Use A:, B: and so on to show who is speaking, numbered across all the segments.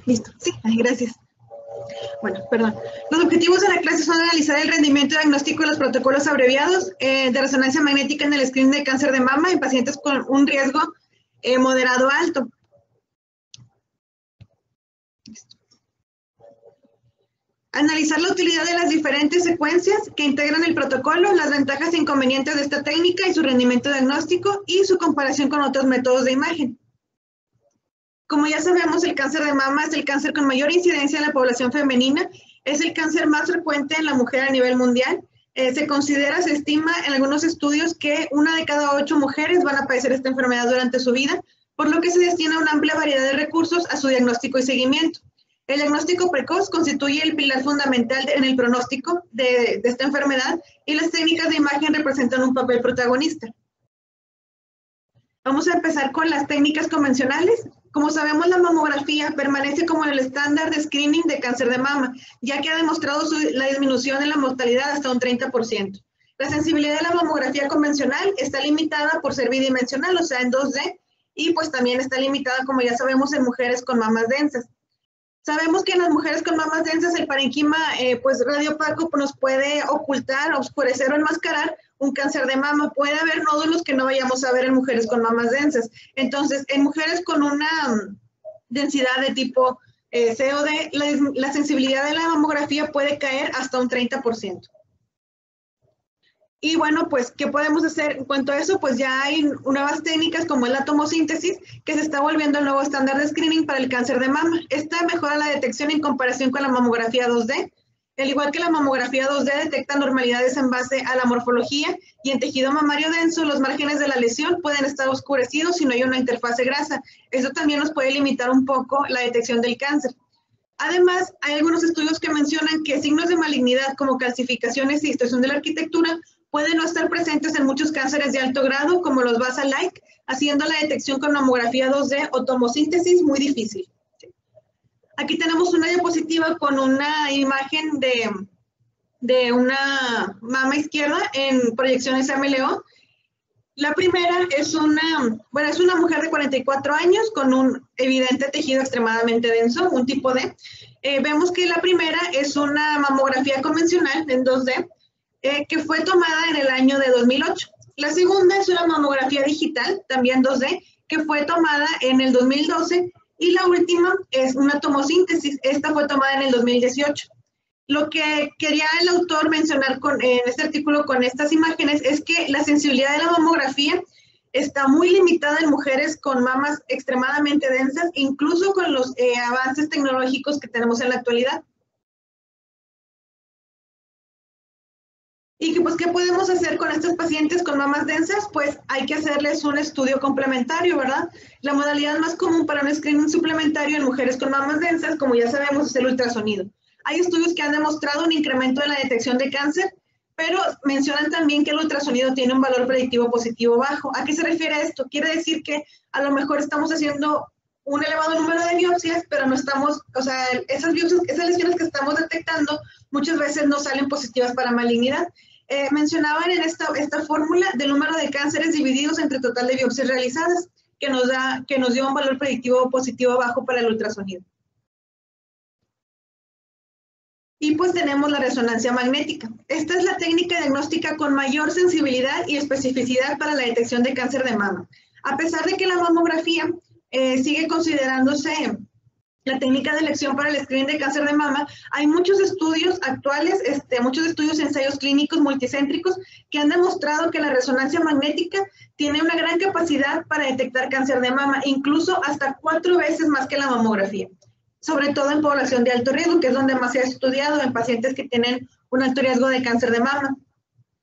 A: Listo, sí, gracias. Bueno, perdón. Los objetivos de la clase son analizar el rendimiento diagnóstico de los protocolos abreviados de resonancia magnética en el screening de cáncer de mama en pacientes con un riesgo moderado alto. Analizar la utilidad de las diferentes secuencias que integran el protocolo, las ventajas e inconvenientes de esta técnica y su rendimiento diagnóstico y su comparación con otros métodos de imagen. Como ya sabemos, el cáncer de mama es el cáncer con mayor incidencia en la población femenina, es el cáncer más frecuente en la mujer a nivel mundial. Se estima en algunos estudios que 1 de cada 8 mujeres van a padecer esta enfermedad durante su vida, por lo que se destina una amplia variedad de recursos a su diagnóstico y seguimiento. El diagnóstico precoz constituye el pilar fundamental en el pronóstico de esta enfermedad y las técnicas de imagen representan un papel protagonista. Vamos a empezar con las técnicas convencionales. Como sabemos, la mamografía permanece como el estándar de screening de cáncer de mama, ya que ha demostrado la disminución en la mortalidad hasta un 30%. La sensibilidad de la mamografía convencional está limitada por ser bidimensional, o sea, en 2D, y pues también está limitada, como ya sabemos, en mujeres con mamas densas. Sabemos que en las mujeres con mamas densas el parenquima pues radiopaco nos puede ocultar, oscurecer o enmascarar un cáncer de mama. Puede haber nódulos que no vayamos a ver en mujeres con mamas densas. Entonces, en mujeres con una densidad de tipo C o D, la sensibilidad de la mamografía puede caer hasta un 30%. Y bueno, pues, ¿qué podemos hacer en cuanto a eso? Pues ya hay nuevas técnicas como es la tomosíntesis, que se está volviendo el nuevo estándar de screening para el cáncer de mama. Esta mejora la detección en comparación con la mamografía 2D. Al igual que la mamografía 2D detecta normalidades en base a la morfología y en tejido mamario denso, los márgenes de la lesión pueden estar oscurecidos si no hay una interfase grasa. Eso también nos puede limitar un poco la detección del cáncer. Además, hay algunos estudios que mencionan que signos de malignidad como calcificaciones y distorsión de la arquitectura pueden no estar presentes en muchos cánceres de alto grado, como los basal-like, haciendo la detección con mamografía 2D o tomosíntesis muy difícil. Aquí tenemos una diapositiva con una imagen de una mama izquierda en proyecciones MLO. La primera es es una mujer de 44 años con un evidente tejido extremadamente denso, un tipo D. Vemos que la primera es una mamografía convencional en 2D, que fue tomada en el año de 2008. La segunda es una mamografía digital, también 2D, que fue tomada en el 2012. Y la última es una tomosíntesis. Esta fue tomada en el 2018. Lo que quería el autor mencionar en este artículo con estas imágenes es que la sensibilidad de la mamografía está muy limitada en mujeres con mamas extremadamente densas, incluso con los avances tecnológicos que tenemos en la actualidad. Y que, pues, ¿qué podemos hacer con estos pacientes con mamas densas? Pues hay que hacerles un estudio complementario, ¿verdad? La modalidad más común para un screening suplementario en mujeres con mamas densas, como ya sabemos, es el ultrasonido. Hay estudios que han demostrado un incremento en la detección de cáncer, pero mencionan también que el ultrasonido tiene un valor predictivo positivo bajo. ¿A qué se refiere esto? Quiere decir que a lo mejor estamos haciendo un elevado número de biopsias, pero no estamos, o sea, esas lesiones que estamos detectando muchas veces no salen positivas para malignidad. Mencionaban en esta fórmula del número de cánceres divididos entre total de biopsias realizadas, que nos dio un valor predictivo positivo bajo para el ultrasonido. Y pues tenemos la resonancia magnética. Esta es la técnica diagnóstica con mayor sensibilidad y especificidad para la detección de cáncer de mama. A pesar de que la mamografía sigue considerándose la técnica de elección para el screening de cáncer de mama, hay muchos estudios actuales, muchos estudios, ensayos clínicos multicéntricos que han demostrado que la resonancia magnética tiene una gran capacidad para detectar cáncer de mama, incluso hasta 4 veces más que la mamografía, sobre todo en población de alto riesgo, que es donde más se ha estudiado en pacientes que tienen un alto riesgo de cáncer de mama.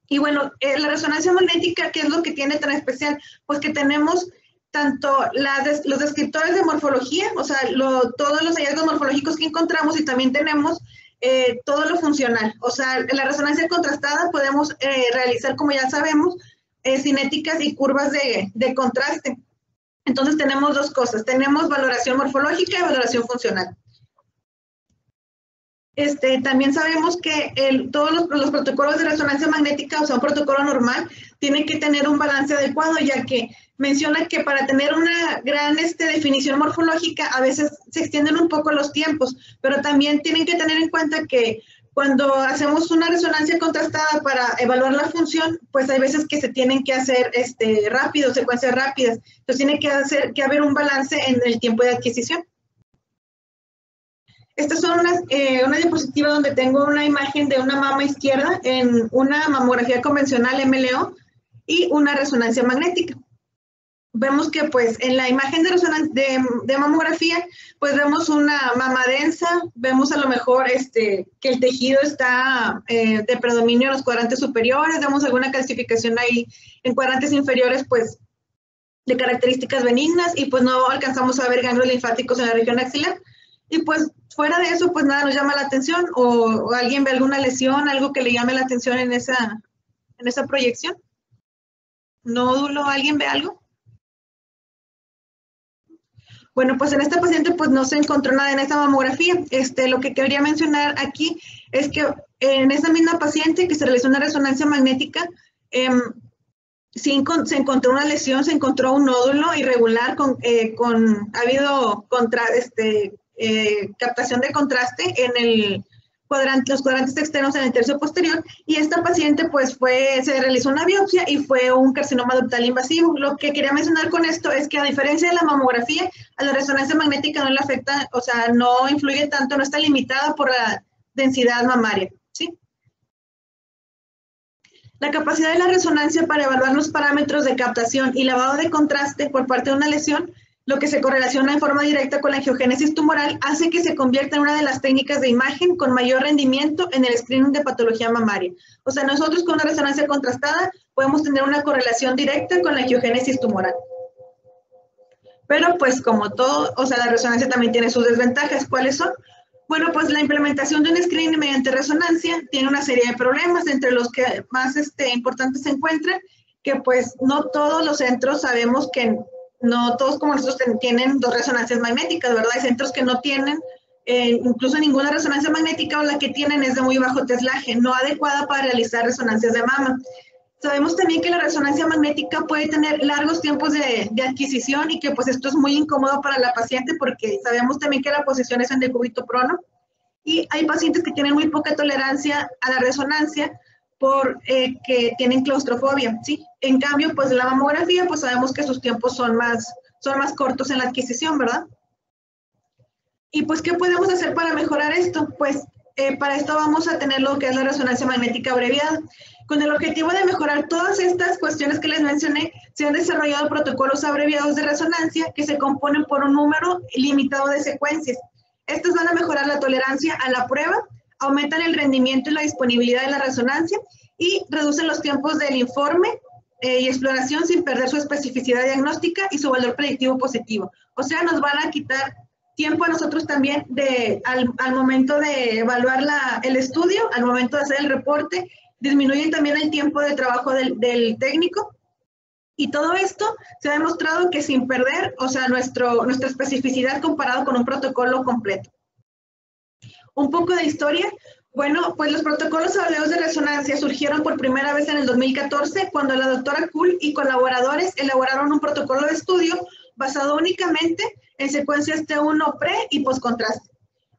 A: Y bueno, la resonancia magnética, ¿qué es lo que tiene tan especial? Pues que tenemos tanto los descriptores de morfología, o sea, todos los hallazgos morfológicos que encontramos, y también tenemos todo lo funcional. O sea, en la resonancia contrastada podemos realizar, como ya sabemos, cinéticas y curvas de contraste. Entonces tenemos dos cosas, tenemos valoración morfológica y valoración funcional. También sabemos que todos los protocolos de resonancia magnética, o sea, un protocolo normal, tienen que tener un balance adecuado, ya que menciona que para tener una gran definición morfológica, a veces se extienden un poco los tiempos, pero también tienen que tener en cuenta que cuando hacemos una resonancia contrastada para evaluar la función, pues hay veces que se tienen que hacer rápido, secuencias rápidas. Entonces tiene que haber un balance en el tiempo de adquisición. Estas son una diapositiva donde tengo una imagen de una mama izquierda en una mamografía convencional MLO y una resonancia magnética. Vemos que pues en la imagen de mamografía pues vemos una mama densa, vemos a lo mejor que el tejido está de predominio en los cuadrantes superiores, vemos alguna calcificación ahí en cuadrantes inferiores pues de características benignas y pues no alcanzamos a ver ganglios linfáticos en la región axilar. Y pues fuera de eso, pues nada nos llama la atención o alguien ve alguna lesión, algo que le llame la atención en esa proyección. ¿Nódulo? ¿Alguien ve algo? Bueno, pues en esta paciente pues no se encontró nada en esta mamografía. Lo que quería mencionar aquí es que en esa misma paciente que se realizó una resonancia magnética, se encontró una lesión, se encontró un nódulo irregular ha habido captación de contraste en los cuadrantes externos en el tercio posterior, y esta paciente pues se realizó una biopsia y fue un carcinoma ductal invasivo. Lo que quería mencionar con esto es que a diferencia de la mamografía, a la resonancia magnética no le afecta, o sea, no influye tanto, no está limitada por la densidad mamaria, ¿sí? La capacidad de la resonancia para evaluar los parámetros de captación y lavado de contraste por parte de una lesión, lo que se correlaciona en forma directa con la angiogénesis tumoral, hace que se convierta en una de las técnicas de imagen con mayor rendimiento en el screening de patología mamaria. O sea, nosotros con una resonancia contrastada podemos tener una correlación directa con la angiogénesis tumoral. Pero pues como todo, o sea, la resonancia también tiene sus desventajas. ¿Cuáles son? Bueno, pues la implementación de un screening mediante resonancia tiene una serie de problemas, entre los que más importantes se encuentran, que pues no todos los centros sabemos que no todos como nosotros tienen dos resonancias magnéticas, ¿verdad? Hay centros que no tienen incluso ninguna resonancia magnética, o la que tienen es de muy bajo teslaje, no adecuada para realizar resonancias de mama. Sabemos también que la resonancia magnética puede tener largos tiempos de adquisición y que pues esto es muy incómodo para la paciente, porque sabemos también que la posición es en decúbito prono, y hay pacientes que tienen muy poca tolerancia a la resonancia que tienen claustrofobia, ¿sí? En cambio, pues la mamografía, pues sabemos que sus tiempos son más cortos en la adquisición, ¿verdad? Y pues, ¿qué podemos hacer para mejorar esto? Pues para esto vamos a tener lo que es la resonancia magnética abreviada. Con el objetivo de mejorar todas estas cuestiones que les mencioné, se han desarrollado protocolos abreviados de resonancia que se componen por un número limitado de secuencias. Estos van a mejorar la tolerancia a la prueba, aumentan el rendimiento y la disponibilidad de la resonancia y reducen los tiempos del informe y exploración sin perder su especificidad diagnóstica y su valor predictivo positivo. O sea, nos van a quitar tiempo a nosotros también al momento de evaluar el estudio, al momento de hacer el reporte, disminuyen también el tiempo de trabajo del técnico, y todo esto se ha demostrado que sin perder, o sea, nuestra especificidad comparado con un protocolo completo. Un poco de historia. Bueno, pues los protocolos abreviados de resonancia surgieron por primera vez en el 2014, cuando la doctora Kuhl y colaboradores elaboraron un protocolo de estudio basado únicamente en secuencias T1 pre y postcontraste.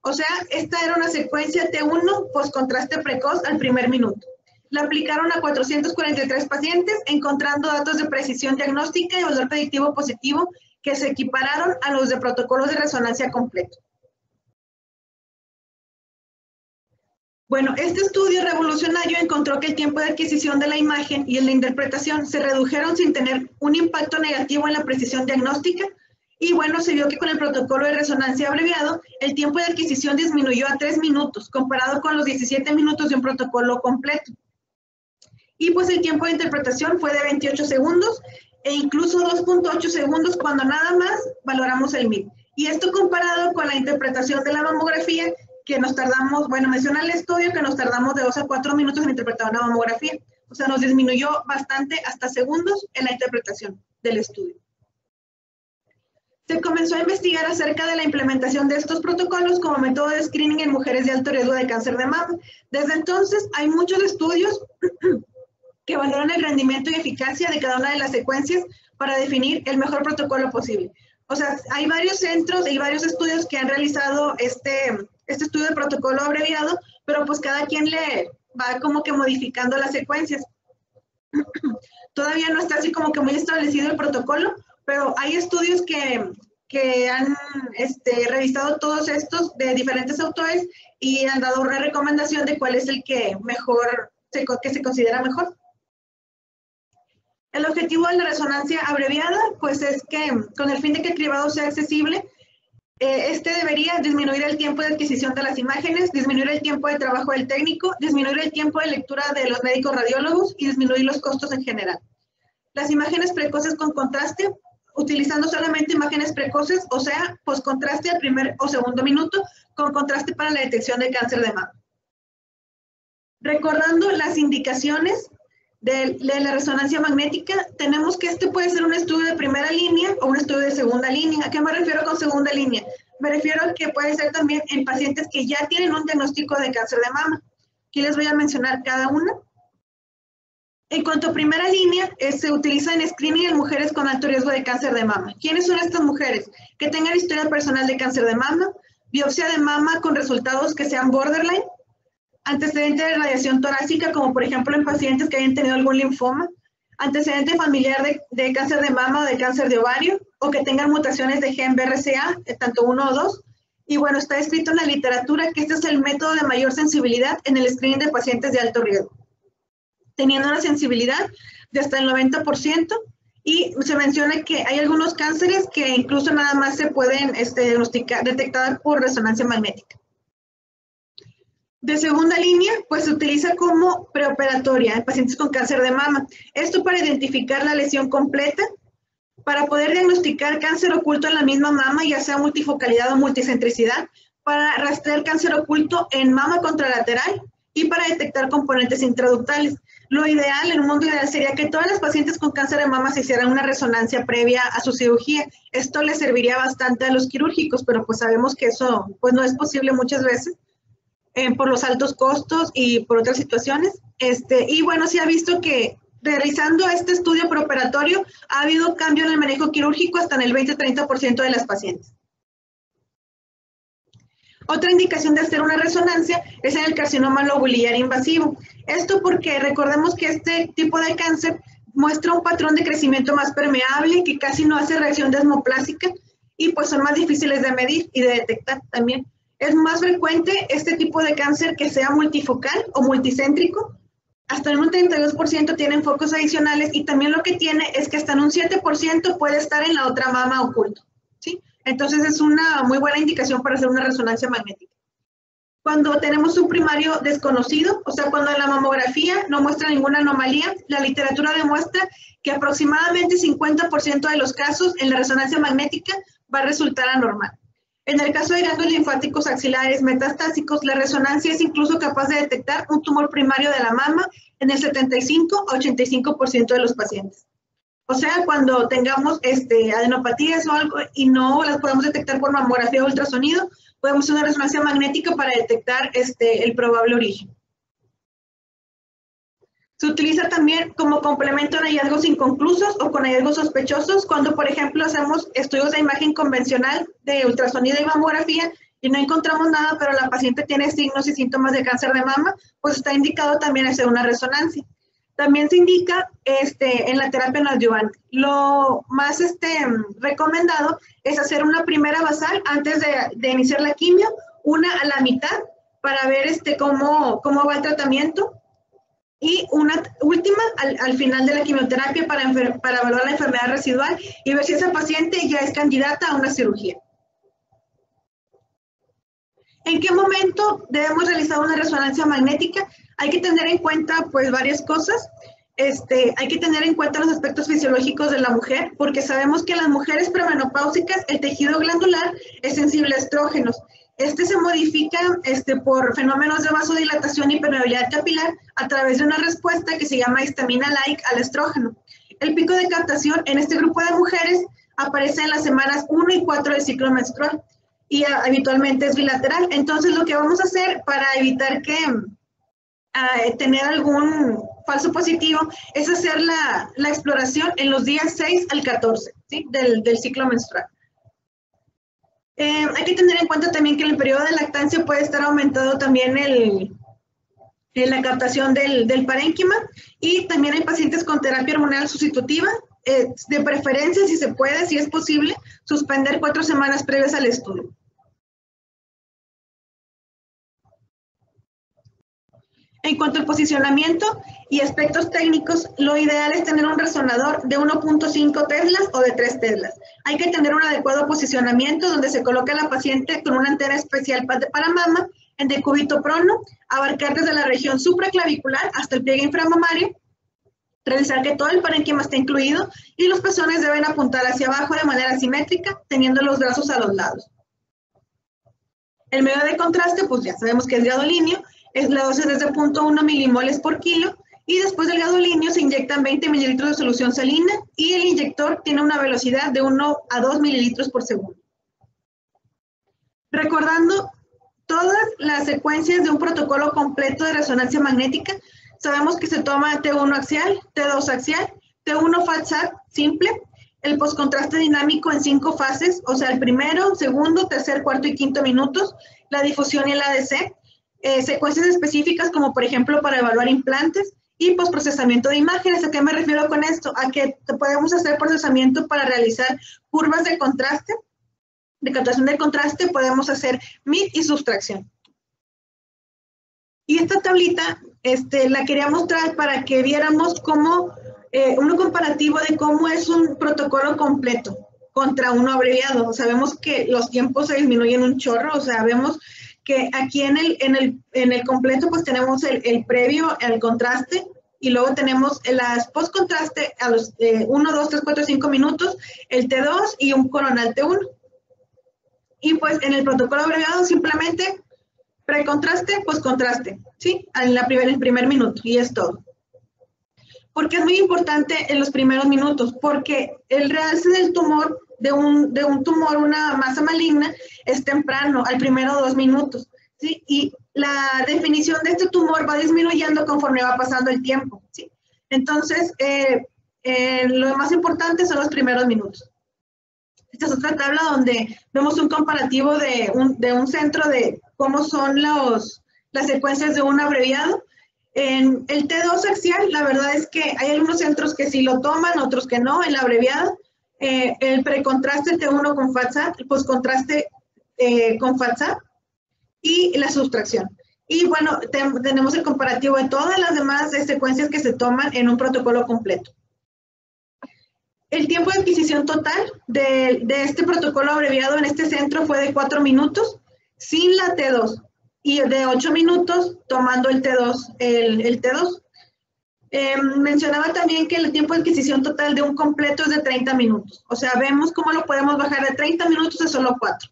A: O sea, esta era una secuencia T1 postcontraste precoz al primer minuto. La aplicaron a 443 pacientes, encontrando datos de precisión diagnóstica y valor predictivo positivo que se equipararon a los de protocolos de resonancia completo. Bueno, este estudio revolucionario encontró que el tiempo de adquisición de la imagen y el de interpretación se redujeron sin tener un impacto negativo en la precisión diagnóstica, y bueno, se vio que con el protocolo de resonancia abreviado, el tiempo de adquisición disminuyó a 3 minutos, comparado con los 17 minutos de un protocolo completo. Y pues el tiempo de interpretación fue de 28 segundos e incluso 2.8 segundos cuando nada más valoramos el MIP. Y esto comparado con la interpretación de la mamografía, que nos tardamos, bueno, menciona el estudio que nos tardamos de 2 a 4 minutos en interpretar una mamografía. O sea, nos disminuyó bastante, hasta segundos, en la interpretación del estudio. Se comenzó a investigar acerca de la implementación de estos protocolos como método de screening en mujeres de alto riesgo de cáncer de mama. Desde entonces hay muchos estudios que valoran el rendimiento y eficacia de cada una de las secuencias para definir el mejor protocolo posible. O sea, hay varios centros y varios estudios que han realizado este estudio de protocolo abreviado, pero pues cada quien le va como que modificando las secuencias. Todavía no está así como que muy establecido el protocolo, pero hay estudios que han revisado todos estos de diferentes autores y han dado una recomendación de cuál es el que mejor, que se considera mejor. El objetivo de la resonancia abreviada, pues es que con el fin de que el cribado sea accesible, debería disminuir el tiempo de adquisición de las imágenes, disminuir el tiempo de trabajo del técnico, disminuir el tiempo de lectura de los médicos radiólogos y disminuir los costos en general. Las imágenes precoces con contraste, utilizando solamente imágenes precoces, o sea, postcontraste al primer o segundo minuto, con contraste para la detección de cáncer de mama. Recordando las indicaciones de la resonancia magnética, tenemos que puede ser un estudio de primera línea o un estudio de segunda línea. ¿A qué me refiero con segunda línea? Me refiero a que puede ser también en pacientes que ya tienen un diagnóstico de cáncer de mama. Aquí les voy a mencionar cada una. En cuanto a primera línea, se utiliza en screening en mujeres con alto riesgo de cáncer de mama. ¿Quiénes son estas mujeres? Que tengan historia personal de cáncer de mama, biopsia de mama con resultados que sean borderline, antecedente de radiación torácica, como por ejemplo en pacientes que hayan tenido algún linfoma, antecedente familiar de cáncer de mama o de cáncer de ovario, o que tengan mutaciones de gen BRCA, tanto 1 o 2. Y bueno, está escrito en la literatura que este es el método de mayor sensibilidad en el screening de pacientes de alto riesgo, teniendo una sensibilidad de hasta el 90%, y se menciona que hay algunos cánceres que incluso nada más se pueden detectar por resonancia magnética. De segunda línea, pues se utiliza como preoperatoria en pacientes con cáncer de mama. Esto para identificar la lesión completa, para poder diagnosticar cáncer oculto en la misma mama, ya sea multifocalidad o multicentricidad, para rastrear cáncer oculto en mama contralateral y para detectar componentes intraductales. Lo ideal, en un mundo ideal, sería que todas las pacientes con cáncer de mama se hicieran una resonancia previa a su cirugía. Esto les serviría bastante a los quirúrgicos, pero pues sabemos que eso pues no es posible muchas veces. Por los altos costos y por otras situaciones. Y bueno, se ha visto que realizando este estudio preoperatorio ha habido cambio en el manejo quirúrgico hasta en el 20-30% de las pacientes. Otra indicación de hacer una resonancia es en el carcinoma lobulillar invasivo. Esto porque recordemos que este tipo de cáncer muestra un patrón de crecimiento más permeable, que casi no hace reacción desmoplásica y pues son más difíciles de medir y de detectar también. Es más frecuente este tipo de cáncer que sea multifocal o multicéntrico. Hasta en un 32% tienen focos adicionales y también lo que tiene es que hasta en un 7% puede estar en la otra mama oculto, ¿sí? Entonces es una muy buena indicación para hacer una resonancia magnética. Cuando tenemos un primario desconocido, o sea, cuando la mamografía no muestra ninguna anomalía, la literatura demuestra que aproximadamente 50% de los casos en la resonancia magnética va a resultar anormal. En el caso de ganglios linfáticos axilares metastásicos, la resonancia es incluso capaz de detectar un tumor primario de la mama en el 75 a 85% de los pacientes. O sea, cuando tengamos adenopatías o algo y no las podemos detectar por mamografía o ultrasonido, podemos hacer una resonancia magnética para detectar el probable origen. Se utiliza también como complemento en hallazgos inconclusos o con hallazgos sospechosos cuando, por ejemplo, hacemos estudios de imagen convencional de ultrasonido y mamografía y no encontramos nada, pero la paciente tiene signos y síntomas de cáncer de mama, pues está indicado también hacer una resonancia. También se indica en la terapia no adyuvante. Lo más recomendado es hacer una primera basal antes de iniciar la quimio, una a la mitad para ver cómo va el tratamiento, y una última al final de la quimioterapia para evaluar la enfermedad residual y ver si esa paciente ya es candidata a una cirugía. ¿En qué momento debemos realizar una resonancia magnética? Hay que tener en cuenta pues varias cosas. Hay que tener en cuenta los aspectos fisiológicos de la mujer, porque sabemos que en las mujeres premenopáusicas el tejido glandular es sensible a estrógenos. Se modifica por fenómenos de vasodilatación y permeabilidad capilar a través de una respuesta que se llama histamina-like al estrógeno. El pico de captación en este grupo de mujeres Aparece en las semanas 1 y 4 del ciclo menstrual y habitualmente es bilateral. Entonces, lo que vamos a hacer para evitar que tener algún falso positivo es hacer la exploración en los días 6 al 14, ¿sí? del ciclo menstrual. Hay que tener en cuenta también que en el periodo de lactancia puede estar aumentado también la captación del parénquima, y también hay pacientes con terapia hormonal sustitutiva, de preferencia, si se puede, si es posible, suspender 4 semanas previas al estudio. En cuanto al posicionamiento y aspectos técnicos, lo ideal es tener un resonador de 1.5 teslas o de 3 teslas. Hay que tener un adecuado posicionamiento donde se coloca a la paciente con una antena especial para mama en decúbito prono, abarcar desde la región supraclavicular hasta el pliegue inframamario, revisar que todo el parénquima esté incluido y los pezones deben apuntar hacia abajo de manera simétrica, teniendo los brazos a los lados. El medio de contraste, pues ya sabemos que es gadolíneo, es la dosis desde 0.1 milimoles por kilo, y después del gadolíneo se inyectan 20 mililitros de solución salina y el inyector tiene una velocidad de 1 a 2 mililitros por segundo. Recordando todas las secuencias de un protocolo completo de resonancia magnética, sabemos que se toma T1 axial, T2 axial, T1 FAT-SAT simple, el postcontraste dinámico en 5 fases, o sea, el primero, segundo, tercer, cuarto y quinto minutos, la difusión y el ADC, secuencias específicas como por ejemplo para evaluar implantes y postprocesamiento de imágenes. ¿A qué me refiero con esto? A que podemos hacer procesamiento para realizar curvas de contraste, de captación de contraste, podemos hacer MIT y sustracción. Y esta tablita la quería mostrar para que viéramos cómo, un comparativo de cómo es un protocolo completo contra uno abreviado. Sabemos que los tiempos se disminuyen un chorro, o sea, vemos que aquí en el completo pues tenemos el previo al contraste y luego tenemos las post-contraste a los 1, 2, 3, 4, 5 minutos, el T2 y un coronal T1. Y pues en el protocolo abreviado simplemente precontraste, postcontraste, ¿sí? En el primer minuto, y es todo. ¿Por qué es muy importante en los primeros minutos? Porque el realce del tumor, de un tumor, una masa maligna, es temprano, al primero 2 minutos, ¿sí? Y la definición de este tumor va disminuyendo conforme va pasando el tiempo, ¿sí? Entonces, lo más importante son los primeros minutos. Esta es otra tabla donde vemos un comparativo de un centro de cómo son las secuencias de un abreviado. En el T2 axial, la verdad es que hay algunos centros que sí lo toman, otros que no, el abreviado. El precontraste T1 con FAT-SAT, el postcontraste con FAT-SAT y la sustracción. Y bueno, tenemos el comparativo de todas las demás secuencias que se toman en un protocolo completo. El tiempo de adquisición total de este protocolo abreviado en este centro fue de 4 minutos sin la T2 y de 8 minutos tomando el T2. El T2. Mencionaba también que el tiempo de adquisición total de un completo es de 30 minutos. O sea, vemos cómo lo podemos bajar de 30 minutos a solo 4.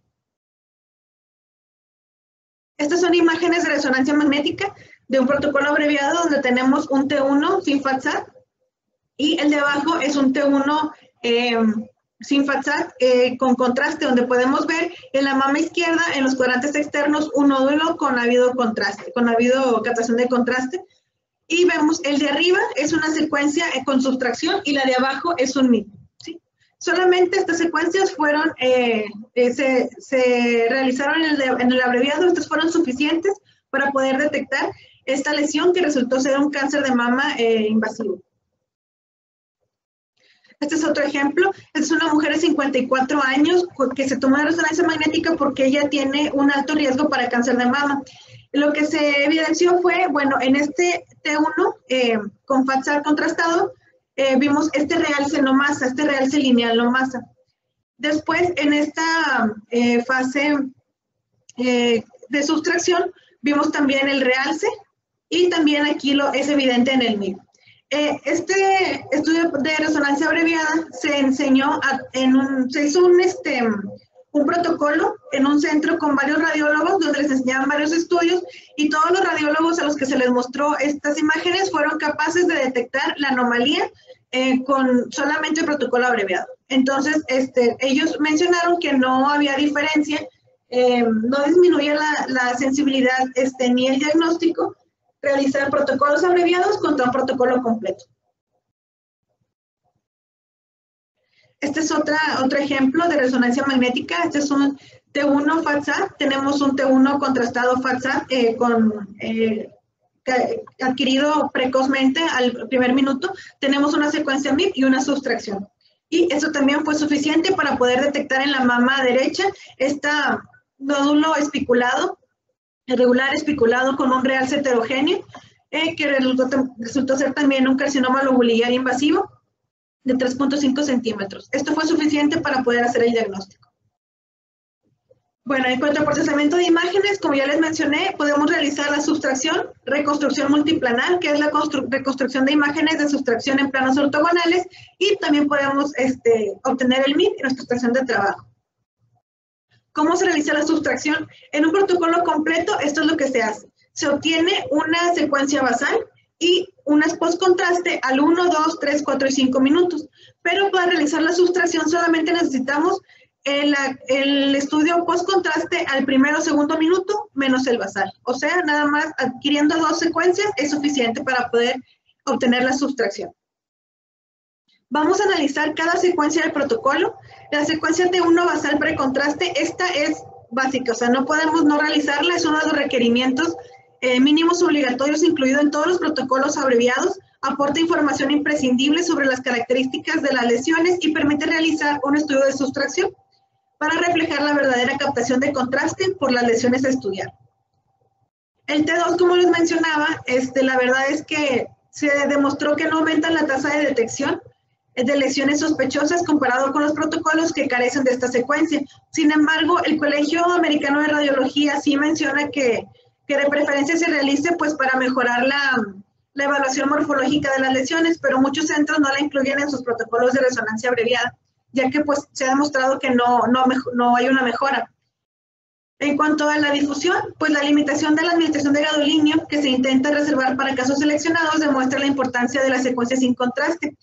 A: Estas son imágenes de resonancia magnética de un protocolo abreviado donde tenemos un T1 sin FAT-SAT y el de abajo es un T1 sin FAT-SAT con contraste, donde podemos ver en la mama izquierda, en los cuadrantes externos, un nódulo con habido contraste, con habido captación de contraste. Y vemos el de arriba es una secuencia con sustracción y la de abajo es un MIT, ¿sí? Solamente estas secuencias fueron, se realizaron en el abreviado, estas fueron suficientes para poder detectar esta lesión que resultó ser un cáncer de mama invasivo. Este es otro ejemplo. Esta es una mujer de 54 años que se tomó la resonancia magnética porque ella tiene un alto riesgo para cáncer de mama. Lo que se evidenció fue, bueno, en este T1 con FAT-SAT contrastado, vimos este realce no masa, este realce lineal no masa. Después, en esta fase de sustracción, vimos también el realce y también aquí es evidente en el MIB. Este estudio de resonancia abreviada se enseñó, se hizo un protocolo en un centro con varios radiólogos donde les enseñaban varios estudios y todos los radiólogos a los que se les mostró estas imágenes fueron capaces de detectar la anomalía con solamente el protocolo abreviado. Entonces, ellos mencionaron que no había diferencia, no disminuye la sensibilidad ni el diagnóstico realizar protocolos abreviados contra un protocolo completo. Este es otro ejemplo de resonancia magnética. Este es un T1 FAT-SAT. Tenemos un T1 contrastado FAT-SAT adquirido precozmente al primer minuto. Tenemos una secuencia MIP y una sustracción. Y eso también fue suficiente para poder detectar en la mama derecha este nódulo espiculado, irregular espiculado con un realce heterogéneo, que resultó ser también un carcinoma lobulillar invasivo de 3.5 centímetros. Esto fue suficiente para poder hacer el diagnóstico. Bueno, en cuanto al procesamiento de imágenes, como ya les mencioné, podemos realizar la sustracción, reconstrucción multiplanar, que es la reconstrucción de imágenes de sustracción en planos ortogonales, y también podemos obtener el MIP en nuestra estación de trabajo. ¿Cómo se realiza la sustracción? En un protocolo completo, esto es lo que se hace. Se obtiene una secuencia basal y unas post-contraste al 1, 2, 3, 4 y 5 minutos. Pero para realizar la sustracción solamente necesitamos el estudio post-contraste al primero o segundo minuto menos el basal. O sea, nada más adquiriendo 2 secuencias es suficiente para poder obtener la sustracción. Vamos a analizar cada secuencia del protocolo. La secuencia T1 basal precontraste, esta es básica, o sea, no podemos no realizarla, es uno de los requerimientos mínimos obligatorios incluido en todos los protocolos abreviados, aporta información imprescindible sobre las características de las lesiones y permite realizar un estudio de sustracción para reflejar la verdadera captación de contraste por las lesiones a estudiar. El T2, como les mencionaba, la verdad es que se demostró que no aumenta la tasa de detección de lesiones sospechosas comparado con los protocolos que carecen de esta secuencia. Sin embargo, el Colegio Americano de Radiología sí menciona que de preferencia se realice pues para mejorar la evaluación morfológica de las lesiones, pero muchos centros no la incluyen en sus protocolos de resonancia abreviada, ya que pues se ha demostrado que no hay una mejora. En cuanto a la difusión, pues la limitación de la administración de gadolinio que se intenta reservar para casos seleccionados demuestra la importancia de la secuencia sin contraste.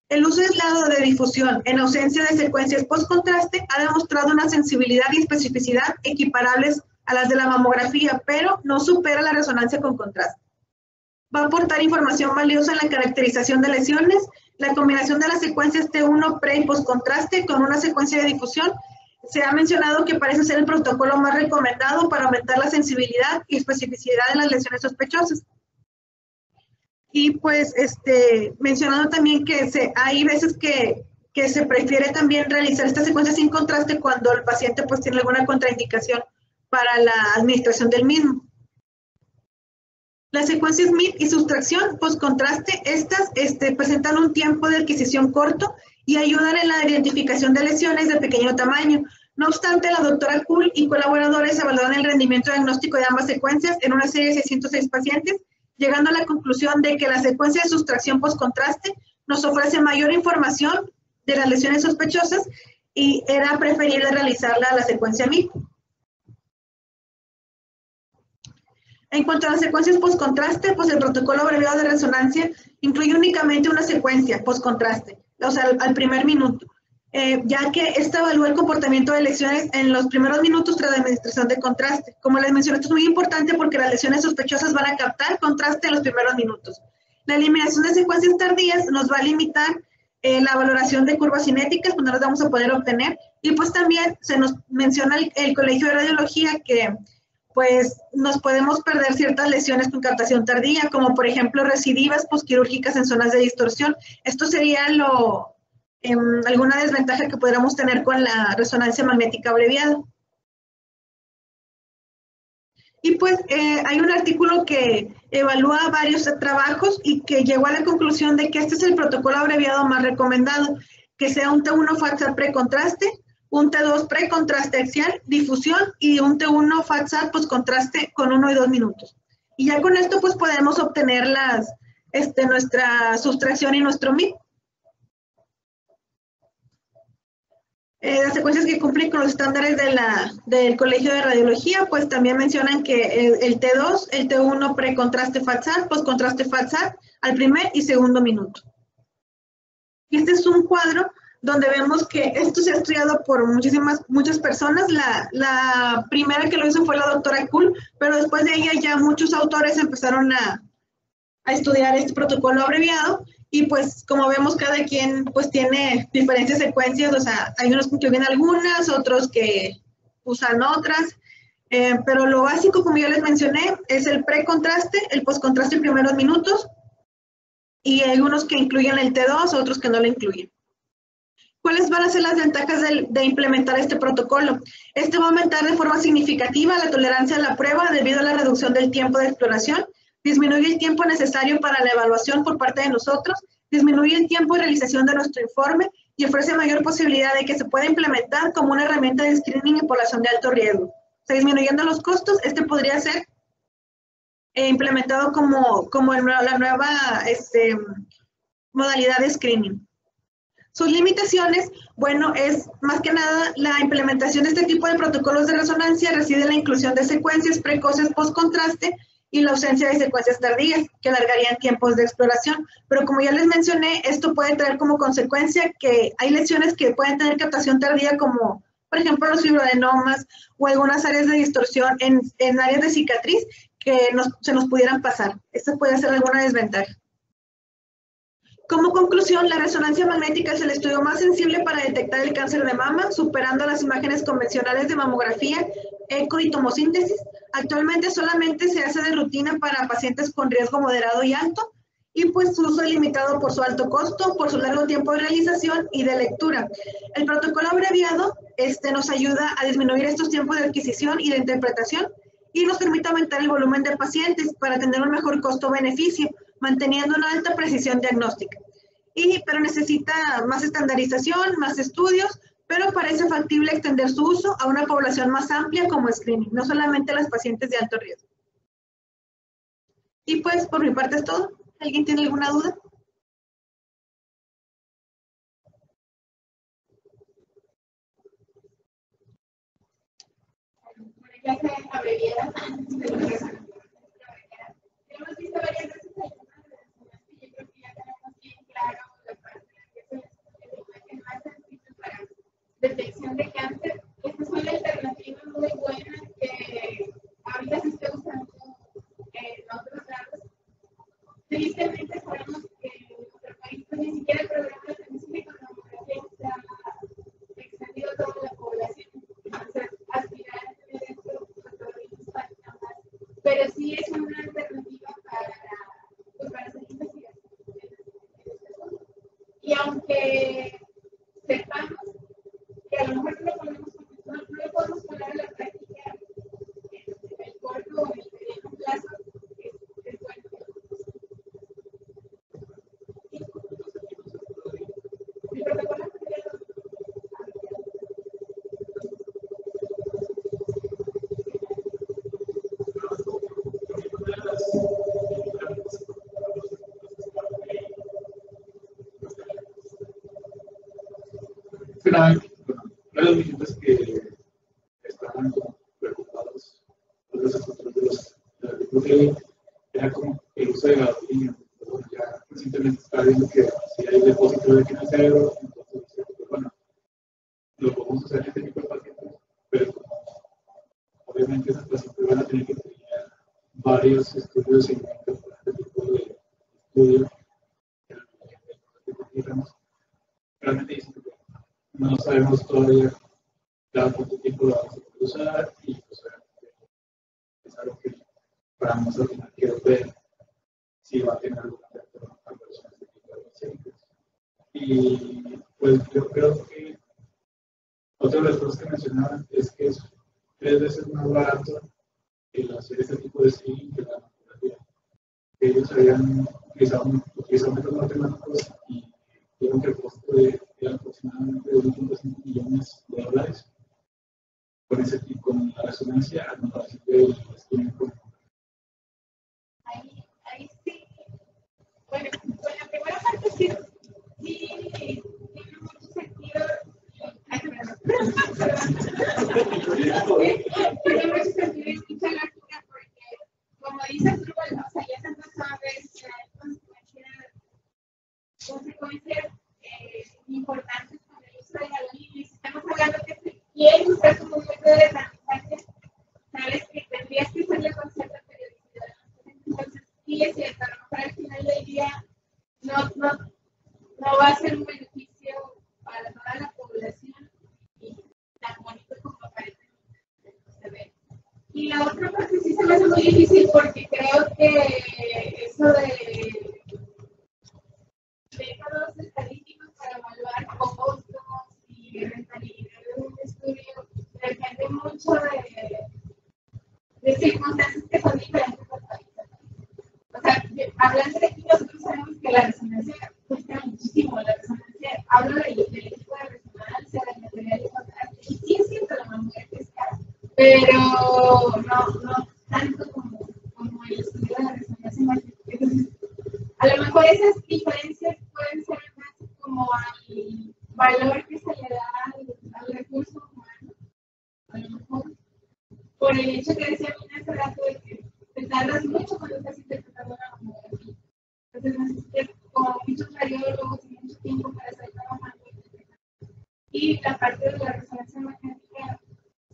A: El uso aislado de difusión en ausencia de secuencias post-contraste ha demostrado una sensibilidad y especificidad equiparables a las de la mamografía, pero no supera la resonancia con contraste. Va a aportar información valiosa en la caracterización de lesiones. La combinación de las secuencias T1 pre y post-contraste con una secuencia de difusión se ha mencionado que parece ser el protocolo más recomendado para aumentar la sensibilidad y especificidad de las lesiones sospechosas. Y pues mencionando también que hay veces que se prefiere también realizar esta secuencia sin contraste cuando el paciente pues tiene alguna contraindicación para la administración del mismo. Las secuencias MIP y sustracción post-contraste, estas presentan un tiempo de adquisición corto y ayudan en la identificación de lesiones de pequeño tamaño. No obstante, la doctora Kuhl y colaboradores evaluaron el rendimiento diagnóstico de ambas secuencias en una serie de 606 pacientes, llegando a la conclusión de que la secuencia de sustracción post-contraste nos ofrece mayor información de las lesiones sospechosas y era preferible realizarla a la secuencia MIP. En cuanto a las secuencias post-contraste, pues el protocolo abreviado de resonancia incluye únicamente una secuencia post-contraste, o sea, al primer minuto, ya que esta evalúa el comportamiento de lesiones en los primeros minutos tras la administración de contraste. Como les mencioné, esto es muy importante porque las lesiones sospechosas van a captar contraste en los primeros minutos. La eliminación de secuencias tardías nos va a limitar la valoración de curvas cinéticas, pues no las vamos a poder obtener. Y pues también se nos menciona el Colegio de Radiología que pues nos podemos perder ciertas lesiones con captación tardía, como por ejemplo recidivas posquirúrgicas en zonas de distorsión. Esto sería alguna desventaja que podríamos tener con la resonancia magnética abreviada. Y pues hay un artículo que evalúa varios trabajos y que llegó a la conclusión de que este es el protocolo abreviado más recomendado, que sea un T1 FAT-SAT precontraste, un T2 precontraste axial, difusión y un T1 FAT-SAT postcontraste con 1 y 2 minutos. Y ya con esto pues podemos obtener nuestra sustracción y nuestro MIP. Las secuencias que cumplen con los estándares del Colegio de Radiología, pues también mencionan que el T2, el T1 precontraste FAT-SAT, postcontraste FAT-SAT al primer y segundo minuto. Y este es un cuadro donde vemos que esto se ha estudiado por muchas personas. La primera que lo hizo fue la doctora Kuhl, pero después de ella ya muchos autores empezaron a estudiar este protocolo abreviado. Y pues como vemos, cada quien pues tiene diferentes secuencias, o sea, hay unos que incluyen algunas, otros que usan otras, pero lo básico, como ya les mencioné, es el precontraste, el postcontraste en primeros minutos, y hay unos que incluyen el T2, otros que no lo incluyen. ¿Cuáles van a ser las ventajas de implementar este protocolo? Este va a aumentar de forma significativa la tolerancia a la prueba debido a la reducción del tiempo de exploración, disminuye el tiempo necesario para la evaluación por parte de nosotros, disminuye el tiempo de realización de nuestro informe y ofrece mayor posibilidad de que se pueda implementar como una herramienta de screening en población de alto riesgo. O sea, disminuyendo los costos, este podría ser implementado como la nueva modalidad de screening. Sus limitaciones, bueno, es más que nada la implementación de este tipo de protocolos de resonancia reside en la inclusión de secuencias precoces post-contraste y la ausencia de secuencias tardías que alargarían tiempos de exploración. Pero como ya les mencioné, esto puede traer como consecuencia que hay lesiones que pueden tener captación tardía como, por ejemplo, los fibroadenomas o algunas áreas de distorsión en áreas de cicatriz que se nos pudieran pasar. Esto puede ser alguna desventaja. Como conclusión, la resonancia magnética es el estudio más sensible para detectar el cáncer de mama, superando las imágenes convencionales de mamografía, eco y tomosíntesis. Actualmente solamente se hace de rutina para pacientes con riesgo moderado y alto, y pues su uso es limitado por su alto costo, por su largo tiempo de realización y de lectura. El protocolo abreviado nos ayuda a disminuir estos tiempos de adquisición y de interpretación, y nos permite aumentar el volumen de pacientes para tener un mejor costo-beneficio, manteniendo una alta precisión diagnóstica. Pero necesita más estandarización, más estudios, pero parece factible extender su uso a una población más amplia como screening, no solamente a las pacientes de alto riesgo. Y pues por mi parte es todo. ¿Alguien tiene alguna duda?
B: Ya se abreviadas, hemos visto varias veces y yo creo que ya tenemos bien claro la parte que es la imagen más sencilla para detección de cáncer. Esta es una alternativa muy buena que ahorita se está usando en otros lados. Tristemente sabemos que en nuestro país pues, ni siquiera el programa de atención con mamografía está extendido a toda la población. Entonces, aspirar a tener esto todavía nos falta más. Pero sí es una alternativa para hacer investigación. Y aunque sepamos que a lo mejor no lo podemos poner a la práctica en el corto o en el mediano plazo, es bueno. El protocolo
C: los millones que estaban preocupados por los controles de los recursos era como el uso de gasolina. Ya recientemente está viendo que si hay depósito de financiero, entonces, bueno, lo podemos usar en este tipo de pacientes, pero obviamente esas pacientes van a tener que tener varios estudios en este tipo de estudios. Realmente dicen que no sabemos todavía cada cuánto tiempo lo vamos a poder usar y pues es algo que para nosotros al final quiero ver si va a tener algún efecto a personas de tipo de pacientes. Y pues yo creo que otra de las cosas que mencionaban es que es 3 veces más barato el hacer este tipo de screening que la mamografía. Ellos habían utilizado métodos matemáticos y tuvieron que el costo de aproximadamente $1.5 millones con ese tipo, con la resonancia a comparación del screening con
B: ahí sí. Bueno, con la primera parte sí tiene mucho sentido. Tiene mucho sentido y mucha lógica porque, como dices tú, bueno, o sea, ya se empezó a ver consecuencias Y la otra parte sí se me hace muy difícil porque creo que eso de métodos estadísticos para evaluar costos y rentabilidad de un estudio depende mucho de circunstancias que son diferentes al país. O sea, hablando de aquí, nosotros sabemos que la resonancia cuesta muchísimo. La resonancia, hablo del equipo de resonancia, del material de contraste, y sí es cierto, la mamografía es cara, pero no tanto como el estudio de la resonancia magnética. Entonces, a lo mejor esas diferencias pueden ser más como al valor que se le da al recurso humano, a lo mejor, por el hecho que decía Mina hace rato de que te tardas mucho cuando estás interpretando una mamografía. Entonces necesitas como muchos radiólogos y mucho tiempo para estar trabajando. Y la parte de la resonancia magnética,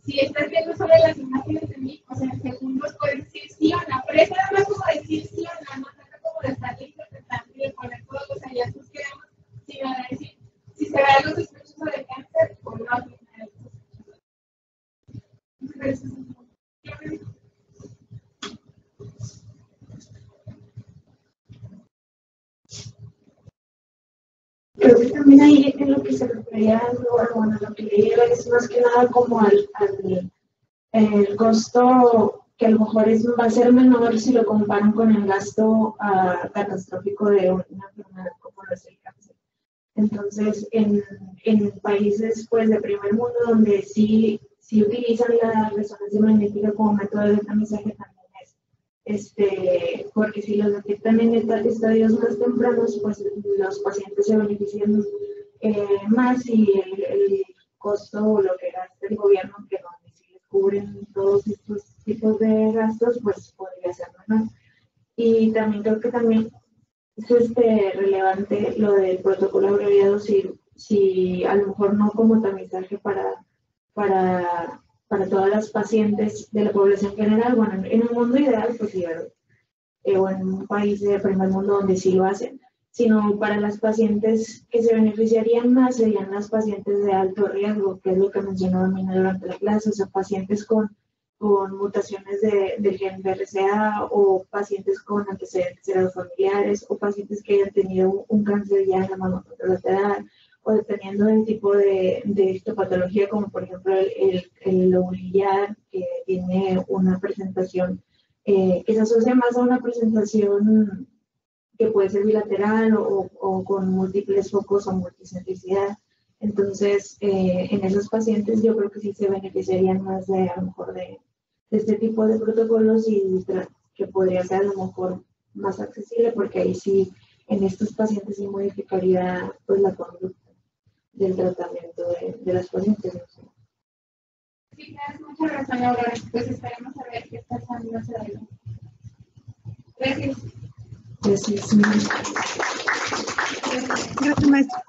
B: si estás viendo solo las imágenes de mí, o sea, en segundos puedes decir sí o no, pero es nada más como decir sí o no, no trata como de estar interpretando y de poner todos los hallazgos que vemos, sino de decir si se ve algo sospechoso de cáncer o no tiene algo sospechoso. Entonces,
D: creo que también ahí en lo que se refería, bueno, lo que leía es más que nada como el costo que a lo mejor va a ser menor si lo comparan con el gasto catastrófico de una enfermedad como lo es el cáncer. Entonces, en países pues de primer mundo donde sí utilizan la resonancia magnética como método de tamizaje también porque si los detectan en estadios más tempranos, pues los pacientes se benefician más y el costo o lo que gasta el gobierno, que donde sí les cubren todos estos tipos de gastos, pues podría ser menor. Y también creo que también es relevante lo del protocolo abreviado, si a lo mejor no como tamizaje para todas las pacientes de la población general, bueno, en un mundo ideal, pues sí, o en un país de primer mundo donde sí lo hacen, sino para las pacientes que se beneficiarían más serían las pacientes de alto riesgo, que es lo que mencionaba Mina durante la clase, o sea, pacientes con mutaciones del gen BRCA o pacientes con antecedentes familiares o pacientes que hayan tenido un cáncer ya en la mama contralateral, o dependiendo del tipo de histopatología, como por ejemplo el lobulillar, que tiene una presentación que se asocia más a una presentación que puede ser bilateral o con múltiples focos o multicentricidad. Entonces, en esos pacientes yo creo que sí se beneficiarían más de a lo mejor de este tipo de protocolos y que podría ser a lo mejor más accesible, porque ahí sí, en estos pacientes sí modificaría pues la conducta del tratamiento de las pacientes.
B: sí, tienes mucha razón, Aurora. Pues esperemos a ver qué está pasando hacia adelante. Gracias.
D: Gracias.
A: Gracias, maestro.